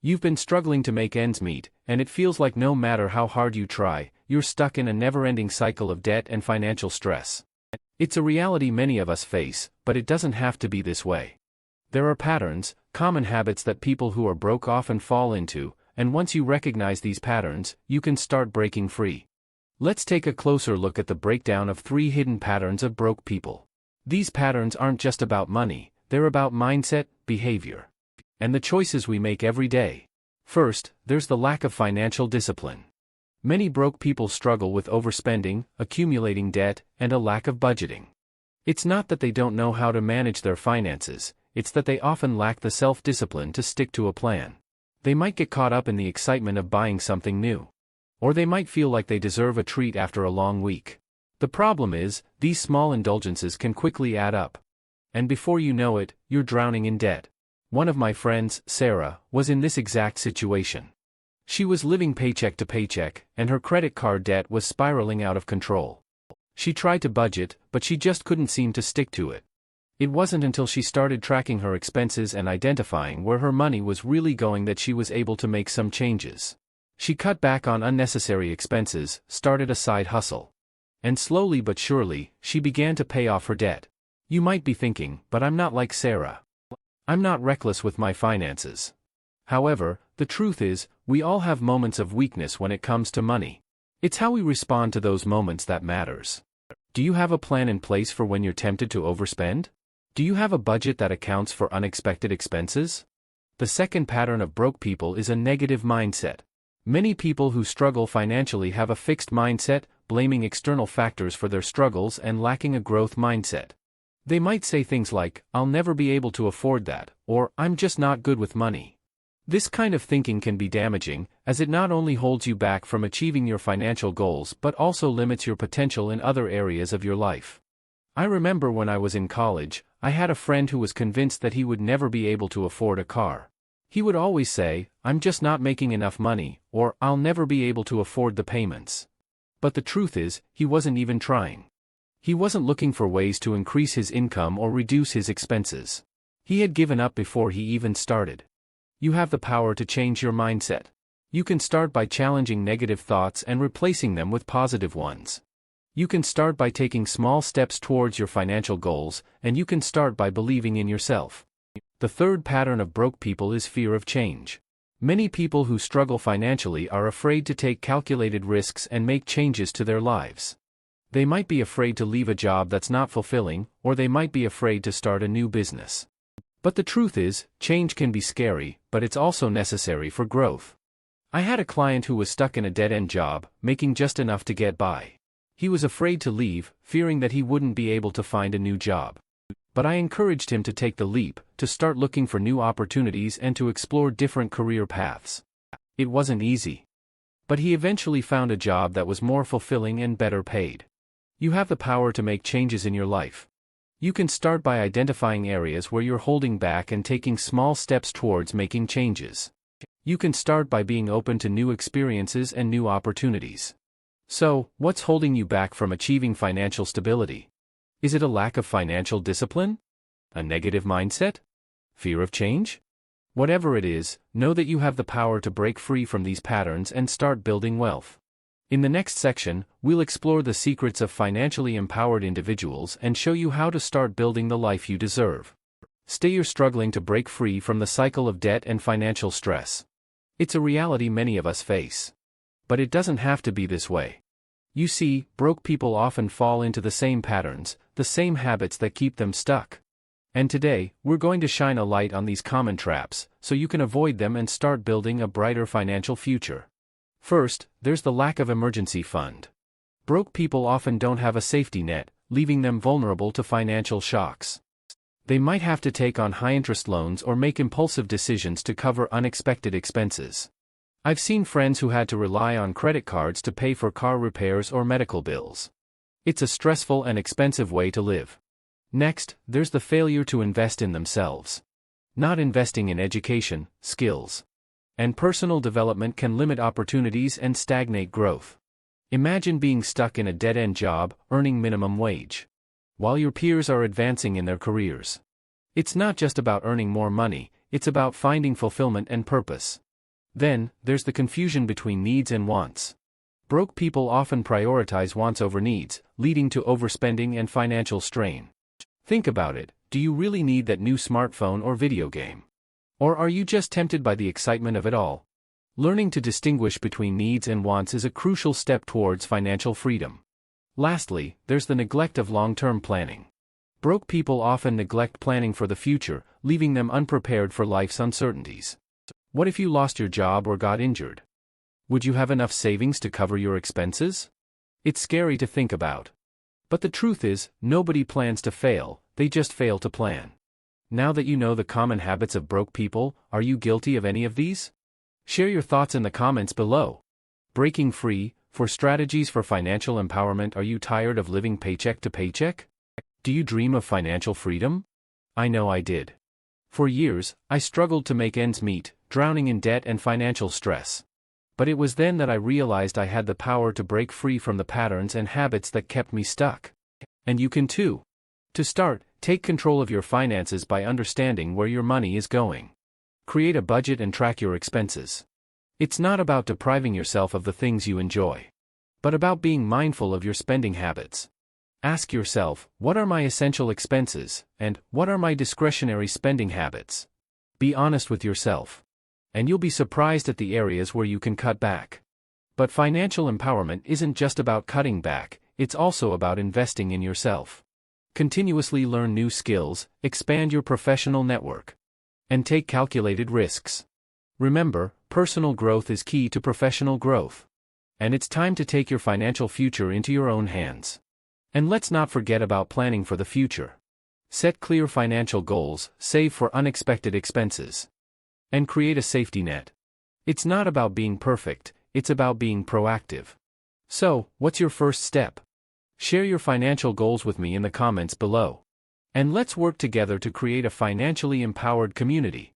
You've been struggling to make ends meet, and it feels like no matter how hard you try, you're stuck in a never-ending cycle of debt and financial stress. It's a reality many of us face, but it doesn't have to be this way. There are patterns, common habits that people who are broke often fall into, and once you recognize these patterns, you can start breaking free. Let's take a closer look at the breakdown of 3 hidden patterns of broke people. These patterns aren't just about money, they're about mindset, behavior, and the choices we make every day. First, there's the lack of financial discipline. Many broke people struggle with overspending, accumulating debt, and a lack of budgeting. It's not that they don't know how to manage their finances, it's that they often lack the self-discipline to stick to a plan. They might get caught up in the excitement of buying something new. Or they might feel like they deserve a treat after a long week. The problem is, these small indulgences can quickly add up. And before you know it, you're drowning in debt. One of my friends, Sarah, was in this exact situation. She was living paycheck to paycheck, and her credit card debt was spiraling out of control. She tried to budget, but she just couldn't seem to stick to it. It wasn't until she started tracking her expenses and identifying where her money was really going that she was able to make some changes. She cut back on unnecessary expenses, started a side hustle. And slowly but surely, she began to pay off her debt. You might be thinking, but I'm not like Sarah. I'm not reckless with my finances. However, the truth is, we all have moments of weakness when it comes to money. It's how we respond to those moments that matters. Do you have a plan in place for when you're tempted to overspend? Do you have a budget that accounts for unexpected expenses? The second pattern of broke people is a negative mindset. Many people who struggle financially have a fixed mindset, blaming external factors for their struggles and lacking a growth mindset. They might say things like, "I'll never be able to afford that," or "I'm just not good with money." This kind of thinking can be damaging, as it not only holds you back from achieving your financial goals but also limits your potential in other areas of your life. I remember when I was in college, I had a friend who was convinced that he would never be able to afford a car. He would always say, "I'm just not making enough money," or "I'll never be able to afford the payments." But the truth is, he wasn't even trying. He wasn't looking for ways to increase his income or reduce his expenses. He had given up before he even started. You have the power to change your mindset. You can start by challenging negative thoughts and replacing them with positive ones. You can start by taking small steps towards your financial goals, and you can start by believing in yourself. The third pattern of broke people is fear of change. Many people who struggle financially are afraid to take calculated risks and make changes to their lives. They might be afraid to leave a job that's not fulfilling, or they might be afraid to start a new business. But the truth is, change can be scary, but it's also necessary for growth. I had a client who was stuck in a dead-end job, making just enough to get by. He was afraid to leave, fearing that he wouldn't be able to find a new job. But I encouraged him to take the leap, to start looking for new opportunities and to explore different career paths. It wasn't easy. But he eventually found a job that was more fulfilling and better paid. You have the power to make changes in your life. You can start by identifying areas where you're holding back and taking small steps towards making changes. You can start by being open to new experiences and new opportunities. So, what's holding you back from achieving financial stability? Is it a lack of financial discipline? A negative mindset? Fear of change? Whatever it is, know that you have the power to break free from these patterns and start building wealth. In the next section, we'll explore the secrets of financially empowered individuals and show you how to start building the life you deserve. Stay you're struggling to break free from the cycle of debt and financial stress. It's a reality many of us face. But it doesn't have to be this way. You see, broke people often fall into the same patterns, the same habits that keep them stuck. And today, we're going to shine a light on these common traps, so you can avoid them and start building a brighter financial future. First, there's the lack of emergency fund. Broke people often don't have a safety net, leaving them vulnerable to financial shocks. They might have to take on high-interest loans or make impulsive decisions to cover unexpected expenses. I've seen friends who had to rely on credit cards to pay for car repairs or medical bills. It's a stressful and expensive way to live. Next, there's the failure to invest in themselves. Not investing in education, skills, and personal development can limit opportunities and stagnate growth. Imagine being stuck in a dead-end job, earning minimum wage, while your peers are advancing in their careers. It's not just about earning more money, it's about finding fulfillment and purpose. Then, there's the confusion between needs and wants. Broke people often prioritize wants over needs, leading to overspending and financial strain. Think about it, do you really need that new smartphone or video game? Or are you just tempted by the excitement of it all? Learning to distinguish between needs and wants is a crucial step towards financial freedom. Lastly, there's the neglect of long-term planning. Broke people often neglect planning for the future, leaving them unprepared for life's uncertainties. What if you lost your job or got injured? Would you have enough savings to cover your expenses? It's scary to think about. But the truth is, nobody plans to fail, they just fail to plan. Now that you know the common habits of broke people, are you guilty of any of these? Share your thoughts in the comments below. Breaking free, for strategies for financial empowerment. Are you tired of living paycheck to paycheck? Do you dream of financial freedom? I know I did. For years, I struggled to make ends meet, drowning in debt and financial stress. But it was then that I realized I had the power to break free from the patterns and habits that kept me stuck. And you can too. To start, take control of your finances by understanding where your money is going. Create a budget and track your expenses. It's not about depriving yourself of the things you enjoy, but about being mindful of your spending habits. Ask yourself, what are my essential expenses, and what are my discretionary spending habits? Be honest with yourself. And you'll be surprised at the areas where you can cut back. But financial empowerment isn't just about cutting back, it's also about investing in yourself. Continuously learn new skills, expand your professional network, and take calculated risks. Remember, personal growth is key to professional growth. And it's time to take your financial future into your own hands. And let's not forget about planning for the future. Set clear financial goals, save for unexpected expenses, and create a safety net. It's not about being perfect, it's about being proactive. So, what's your first step? Share your financial goals with me in the comments below. And let's work together to create a financially empowered community.